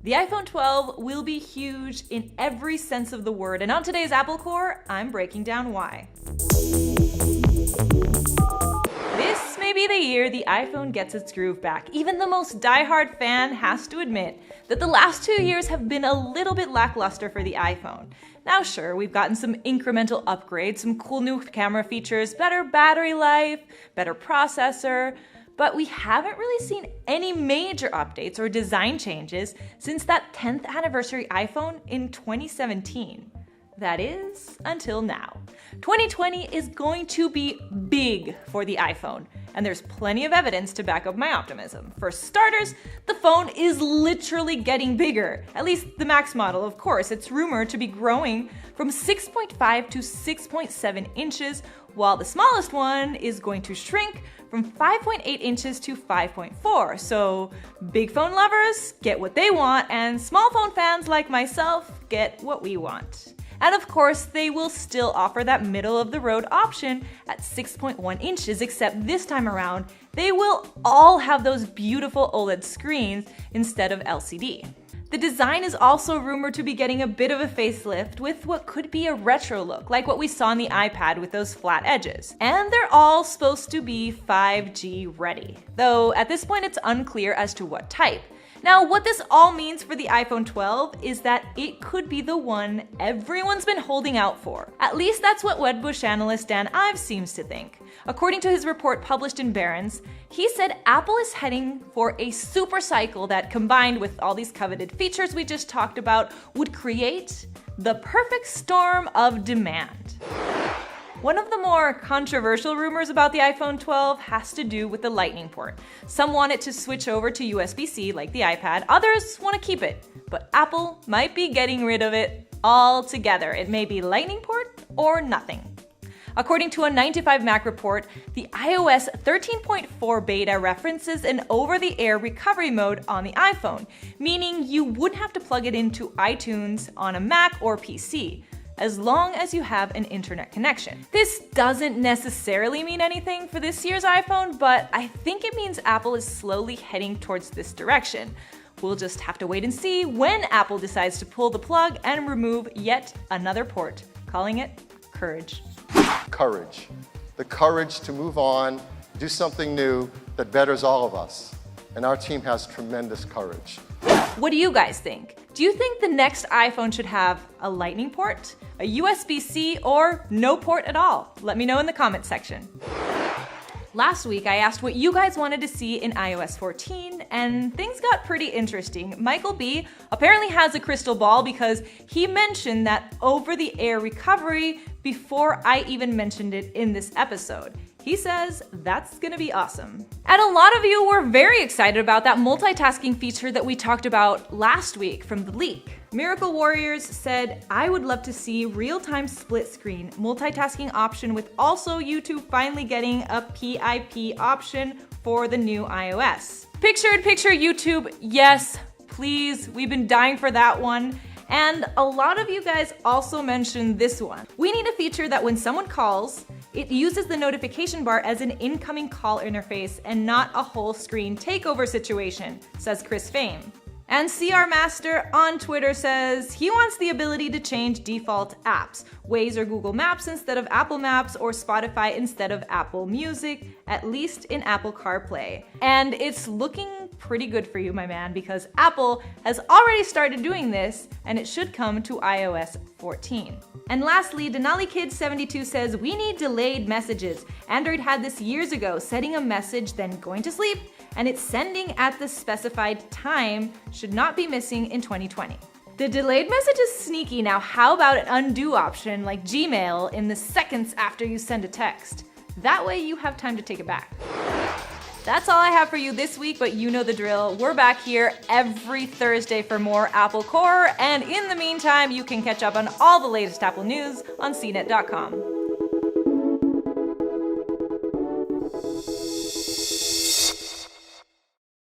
The iPhone 12 will be huge in every sense of the word, and on today's Apple Core, I'm breaking down why. This may be the year the iPhone gets its groove back. Even the most diehard fan has to admit that the last 2 years have been a little bit lackluster for the iPhone. Now sure, we've gotten some incremental upgrades, some cool new camera features, better battery life, better processor, but we haven't really seen any major updates or design changes since that 10th anniversary iPhone in 2017. That is, until now. 2020 is going to be big for the iPhone, and there's plenty of evidence to back up my optimism. For starters, the phone is literally getting bigger, at least the Max model, of course. It's rumored to be growing from 6.5 to 6.7 inches, while the smallest one is going to shrink from 5.8 inches to 5.4. So big phone lovers get what they want, and small phone fans like myself get what we want. And of course, they will still offer that middle-of-the-road option at 6.1 inches, except this time around, they will all have those beautiful OLED screens instead of LCD. The design is also rumored to be getting a bit of a facelift with what could be a retro look, like what we saw on the iPad with those flat edges. And they're all supposed to be 5G ready, though at this point it's unclear as to what type. Now, what this all means for the iPhone 12 is that it could be the one everyone's been holding out for. At least that's what Wedbush analyst Dan Ives seems to think. According to his report published in Barron's, he said Apple is heading for a super cycle that, combined with all these coveted features we just talked about, would create the perfect storm of demand. One of the more controversial rumors about the iPhone 12 has to do with the Lightning port. Some want it to switch over to USB-C like the iPad, others want to keep it, but Apple might be getting rid of it altogether. It may be Lightning port or nothing. According to a 9to5Mac report, the iOS 13.4 beta references an over-the-air recovery mode on the iPhone, meaning you wouldn't have to plug it into iTunes on a Mac or PC, as long as you have an internet connection. This doesn't necessarily mean anything for this year's iPhone, but I think it means Apple is slowly heading towards this direction. We'll just have to wait and see when Apple decides to pull the plug and remove yet another port, calling it courage. Courage. The courage to move on, do something new that betters all of us. And our team has tremendous courage. What do you guys think? Do you think the next iPhone should have a Lightning port, a USB-C, or no port at all? Let me know in the comment section. Last week, I asked what you guys wanted to see in iOS 14, and things got pretty interesting. Michael B. apparently has a crystal ball because he mentioned that over-the-air recovery before I even mentioned it in this episode. He says that's gonna be awesome. And a lot of you were very excited about that multitasking feature that we talked about last week from the leak. Miracle Warriors said, I would love to see real-time split screen multitasking option with also YouTube finally getting a PIP option for the new iOS. Picture-in-picture YouTube, yes, please, we've been dying for that one. And a lot of you guys also mentioned this one. We need a feature that when someone calls, it uses the notification bar as an incoming call interface and not a whole screen takeover situation, says Chris Fame. And CR Master on Twitter says he wants the ability to change default apps, Waze or Google Maps instead of Apple Maps, or Spotify instead of Apple Music, at least in Apple CarPlay. And it's looking pretty good for you, my man, because Apple has already started doing this, and it should come to iOS 14. And lastly, Denali Kid 72 says, we need delayed messages. Android had this years ago, setting a message, then going to sleep, and it's sending at the specified time, should not be missing in 2020. The delayed message is sneaky. Now, how about an undo option like Gmail in the seconds after you send a text? That way you have time to take it back. That's all I have for you this week, but you know the drill. We're back here every Thursday for more Apple Core, and in the meantime, you can catch up on all the latest Apple news on cnet.com.